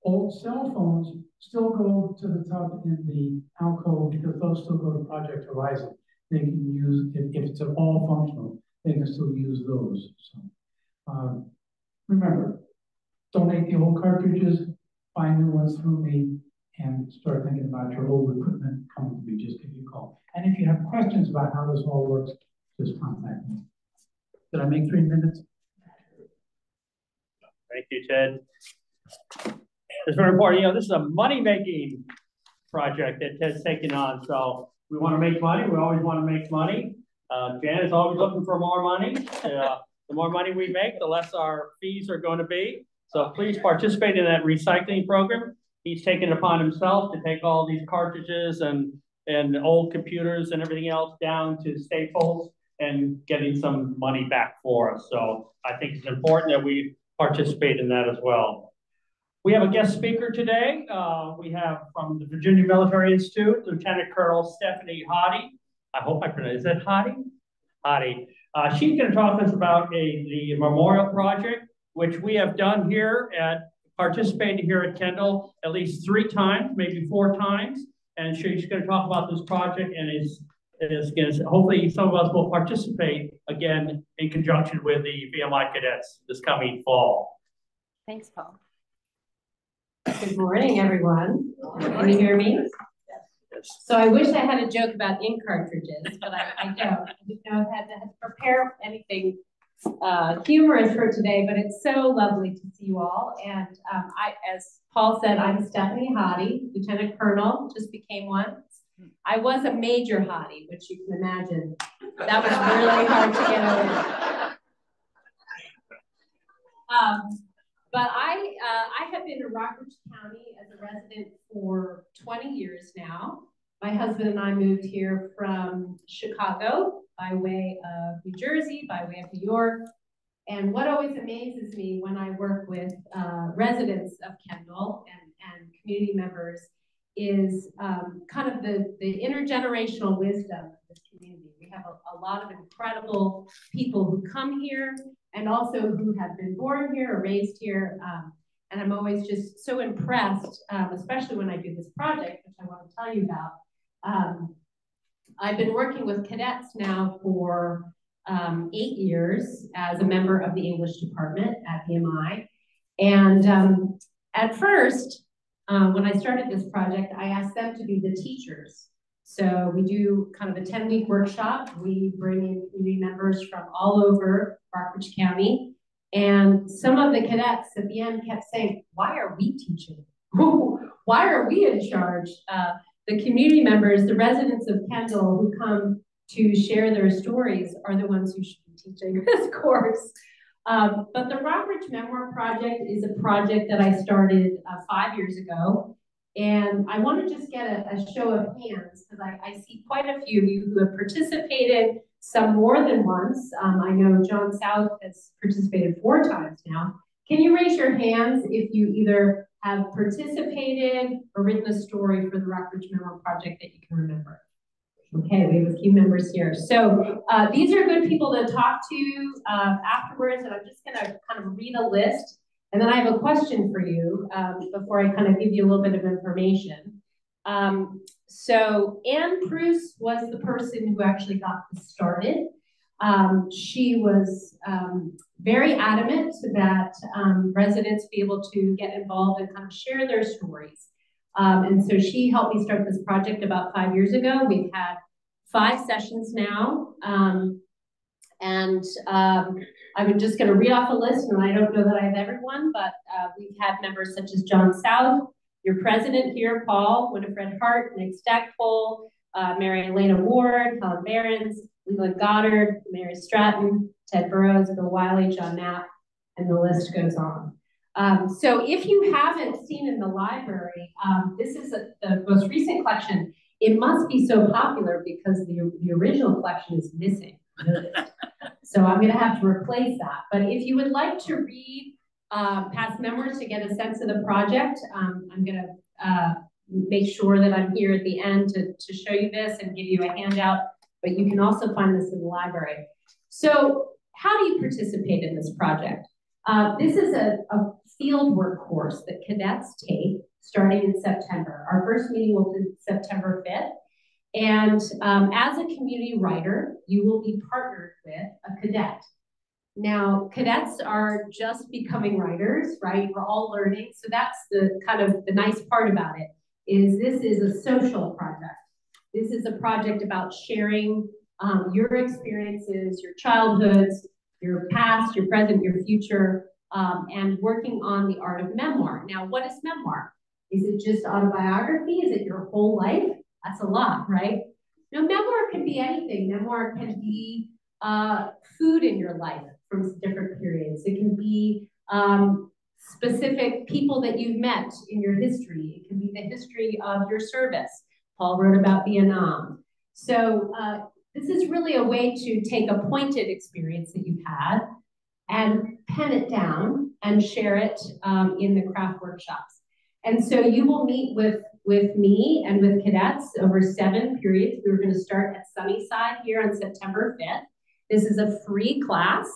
Old cell phones still go to the tub in the alcove because those still go to Project Horizon. They can use, if it's all functional, they can still use those. So remember, donate the old cartridges, buy new ones through me, and start thinking about your old equipment, come to me, just give me a call. And if you have questions about how this all works, just contact me. Did I make 3 minutes? Thank you, Ted. It's very important. This is a money-making project that Ted's taking on. So we want to make money. We always want to make money. Jan is always looking for more money. The more money we make, the less our fees are going to be. So please participate in that recycling program. He's taken it upon himself to take all these cartridges and old computers and everything else down to Staples and getting some money back for us. So I think it's important that we participate in that as well. We have a guest speaker today. We have from the Virginia Military Institute, Lieutenant Colonel Stephanie Hottie. I hope I pronounced, is that Hottie? Hottie. She's going to talk to us about the memorial project, which we have done here participated here at Kendall at least 3 times, maybe 4 times. And she's going to talk about this project, and hopefully some of us will participate again in conjunction with the VMI cadets this coming fall. Thanks, Paul. Good morning, everyone. Can you hear me? Yes. So I wish I had a joke about ink cartridges, but I don't. I didn't know if I had to prepare anything humorous for today, but it's so lovely to see you all. And as Paul said, I'm Stephanie Hottie, Lieutenant Colonel, just became one. I was a Major Hottie, which you can imagine, that was really hard to get over. But I have been in Rockbridge County as a resident for 20 years now. My husband and I moved here from Chicago by way of New Jersey, by way of New York. And what always amazes me when I work with residents of Kendall and community members is kind of the intergenerational wisdom of this community. We have a lot of incredible people who come here and also who have been born here or raised here. And I'm always just so impressed, especially when I do this project, which I want to tell you about. I've been working with cadets now for 8 years as a member of the English department at VMI. And at first, when I started this project, I asked them to be the teachers. So we do kind of a 10-week workshop. We bring in community members from all over Rockbridge County. And some of the cadets at the end kept saying, why are we teaching? Why are we in charge? The community members, the residents of Kendall who come to share their stories are the ones who should be teaching this course. But the Rockbridge Memoir Project is a project that I started 5 years ago. And I want to just get a show of hands because I see quite a few of you who have participated, some more than once. I know John South has participated 4 times now. Can you raise your hands if you either have participated or written a story for the Rockbridge Memoir Project that you can remember? Okay, we have a few members here. So these are good people to talk to afterwards, and I'm just gonna kind of read a list, and then I have a question for you before I kind of give you a little bit of information. So Anne Pruce was the person who actually got this started. She was very adamant that residents be able to get involved and kind of share their stories. And so she helped me start this project about 5 years ago. We've had 5 sessions now. I'm just going to read off a list, and I don't know that I have everyone, but we've had members such as John South, your president here, Paul, Winifred Hart, Nick Stackpole, Mary Elena Ward, Helen Behrens, Leland Goddard, Mary Stratton, Ted Burrows, Bill Wiley, John Knapp, and the list goes on. So if you haven't seen in the library, this is the most recent collection. It must be so popular because the original collection is missing. So I'm going to have to replace that. But if you would like to read past memoirs to get a sense of the project, I'm going to make sure that I'm here at the end to show you this and give you a handout. But you can also find this in the library. So how do you participate in this project? This is a field work course that cadets take starting in September. Our first meeting will be September 5th. And as a community writer, you will be partnered with a cadet. Now, cadets are just becoming writers, right? We're all learning. So that's the kind of the nice part about it, is this is a social project. This is a project about sharing your experiences, your childhoods, your past, your present, your future, and working on the art of memoir. Now, what is memoir? Is it just autobiography? Is it your whole life? That's a lot, right? Now, memoir can be anything. Memoir can be food in your life from different periods. It can be specific people that you've met in your history. It can be the history of your service. Paul wrote about Vietnam. So this is really a way to take a pointed experience that you've had and pen it down and share it in the craft workshops. And so you will meet with me and with cadets over 7 periods. We're going to start at Sunnyside here on September 5th. This is a free class.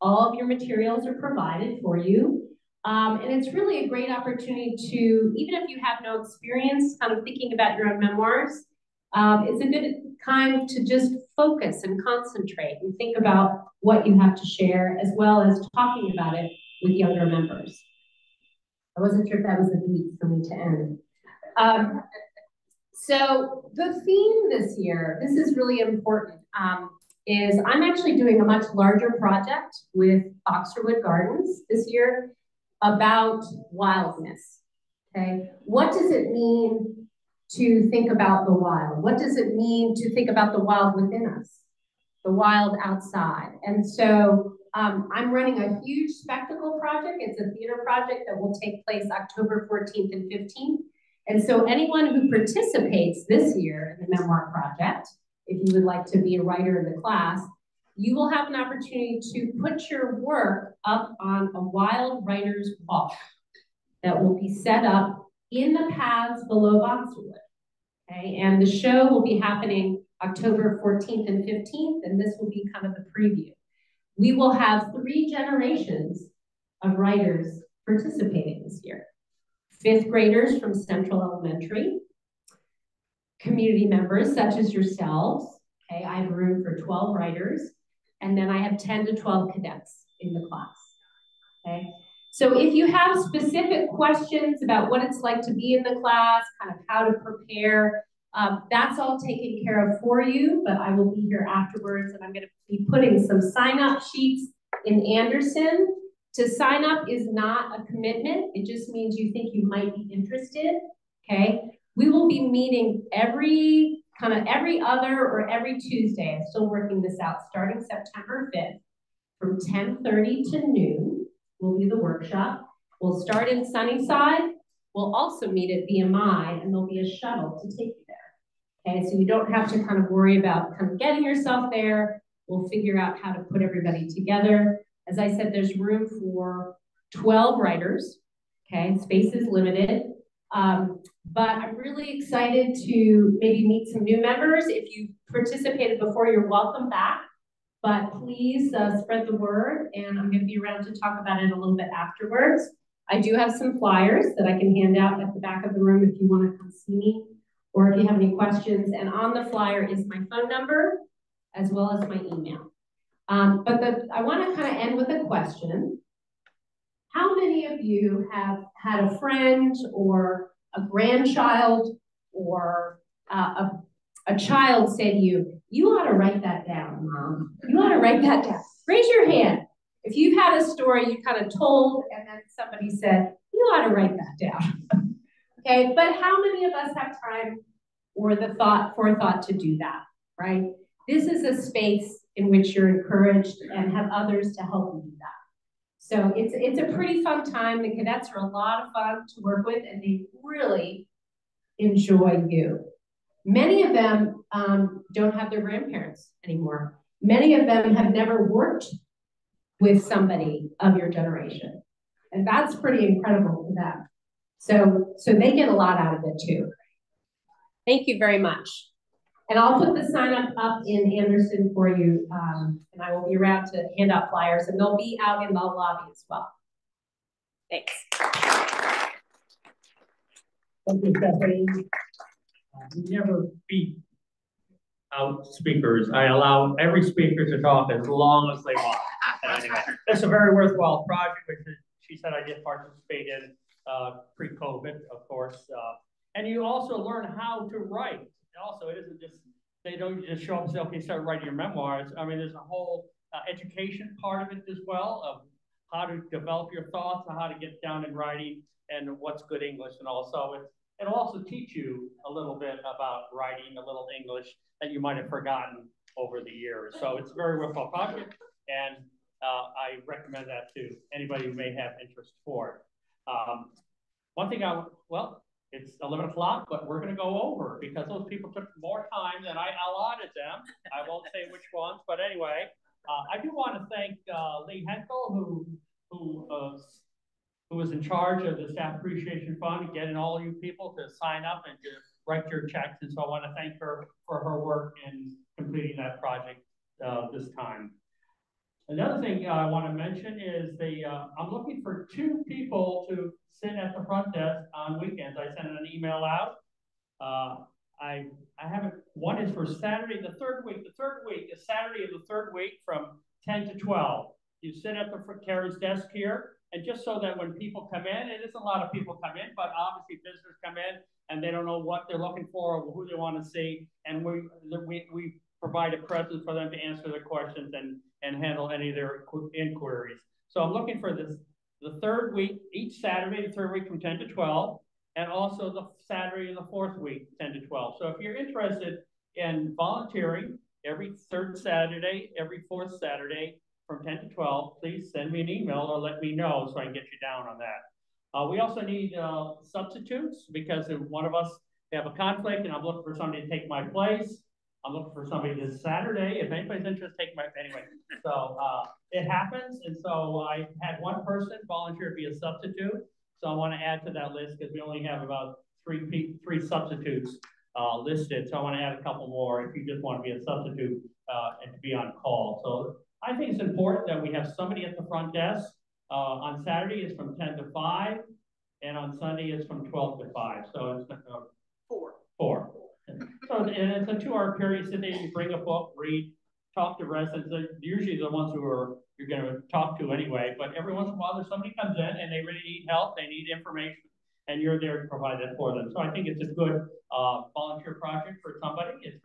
All of your materials are provided for you. And it's really a great opportunity to, even if you have no experience kind of thinking about your own memoirs, it's a good time to just focus and concentrate and think about what you have to share, as well as talking about it with younger members. I wasn't sure if that was a beat for me to end. So the theme this year, this is really important, is I'm actually doing a much larger project with Oxfordwood Gardens this year about wildness, okay? What does it mean to think about the wild? What does it mean to think about the wild within us, the wild outside? And so I'm running a huge spectacle project. It's a theater project that will take place October 14th and 15th. And so anyone who participates this year in the memoir project, if you would like to be a writer in the class, you will have an opportunity to put your work up on a wild writer's walk that will be set up in the paths below Boxwood. Okay, and the show will be happening October 14th and 15th, and this will be kind of the preview. We will have 3 generations of writers participating this year. 5th graders from Central Elementary, community members such as yourselves. Okay, I have room for 12 writers, and then I have 10 to 12 cadets in the class. Okay, so if you have specific questions about what it's like to be in the class, kind of how to prepare, that's all taken care of for you, but I will be here afterwards, and I'm going to be putting some sign-up sheets in Anderson. To sign up is not a commitment. It just means you think you might be interested, okay? We will be meeting every other or every Tuesday. I'm still working this out, starting September 5th from 10:30 to noon will be the workshop. We'll start in Sunnyside. We'll also meet at BMI, and there'll be a shuttle to take you there. Okay, so you don't have to kind of worry about kind of getting yourself there. We'll figure out how to put everybody together. As I said, there's room for 12 writers. Okay, space is limited. But I'm really excited to maybe meet some new members. If you participated before, you're welcome back. But please spread the word, and I'm going to be around to talk about it a little bit afterwards. I do have some flyers that I can hand out at the back of the room if you want to come see me, or if you have any questions. And on the flyer is my phone number, as well as my email. I want to kind of end with a question. How many of you have had a friend or a grandchild or a child say to you, "You ought to write that down, Mom. You ought to write that down"? Raise your hand. If you've had a story you kind of told and then somebody said, "You ought to write that down." Okay, but how many of us have time or the forethought to do that, right? This is a space in which you're encouraged and have others to help you do that. So it's a pretty fun time. The cadets are a lot of fun to work with, and they really enjoy you. Many of them don't have their grandparents anymore. Many of them have never worked with somebody of your generation. And that's pretty incredible for them. So they get a lot out of it too. Thank you very much. And I'll put the sign up in Anderson for you, and I will be around to hand out flyers, and they'll be out in the lobby as well. Thanks. Thank you, Stephanie. We never beat out speakers. I allow every speaker to talk as long as they want. Anyway, it's a very worthwhile project, which she said I did participate in pre-COVID, of course. And you also learn how to write. Also, it isn't just, they don't just show up and say, okay, start writing your memoirs. I mean, there's a whole education part of it as well, of how to develop your thoughts and how to get down in writing. and what's good English, and also it'll also teach you a little bit about writing a little English that you might have forgotten over the years. So it's a very worthwhile project, and I recommend that to anybody who may have interest for it. One thing it's 11 o'clock, but we're going to go over because those people took more time than I allotted them. I won't say which ones, but anyway, I do want to thank Lee Henkel, who was in charge of the Staff Appreciation Fund, getting all you people to sign up and to write your checks. And so I want to thank her for her work in completing that project this time. Another thing I want to mention is I'm looking for 2 people to sit at the front desk on weekends. I sent an email out. I haven't. One is for Saturday, the third week. The third week is Saturday of the third week from 10 to 12. You sit at the Karen's desk here, and just so that when people come in, and there's a lot of people come in, but obviously visitors come in and they don't know what they're looking for or who they want to see, and we provide a presence for them to answer their questions and handle any of their inquiries. So I'm looking for the third week, each Saturday, the third week from 10 to 12, and also the Saturday of the fourth week, 10 to 12. So if you're interested in volunteering every third Saturday, every fourth Saturday from 10 to 12, please send me an email or let me know so I can get you down on that. We also need substitutes because if one of us have a conflict and I'm looking for somebody to take my place. I'm looking for somebody this Saturday. If anybody's interested, anyway. So it happens. And so I had one person volunteer to be a substitute. So I want to add to that list because we only have about three substitutes listed. So I want to add a couple more if you just want to be a substitute and to be on call. So I think it's important that we have somebody at the front desk. On Saturday, it's from 10 to 5. And on Sunday, it's from 12 to 5. So it's 4. So and it's a 2-hour period. Sit there, you bring a book, read, talk to residents. They're usually the ones who you're going to talk to anyway. But every once in a while, there's somebody comes in and they really need help. They need information, and you're there to provide that for them. So I think it's a good volunteer project for somebody. It's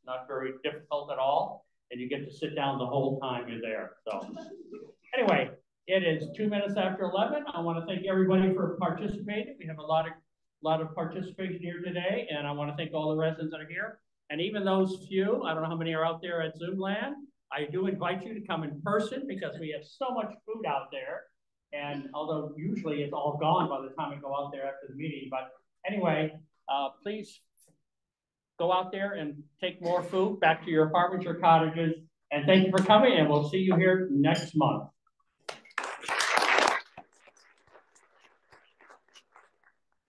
not very difficult at all, and you get to sit down the whole time you're there. So anyway, it is 2 minutes after 11. I want to thank everybody for participating. We have a lot of participation here today, and I want to thank all the residents that are here. And even those few, I don't know how many are out there at Zoom land, I do invite you to come in person because we have so much food out there. And although usually it's all gone by the time we go out there after the meeting, but anyway, please go out there and take more food back to your apartments or cottages. And thank you for coming, and we'll see you here next month.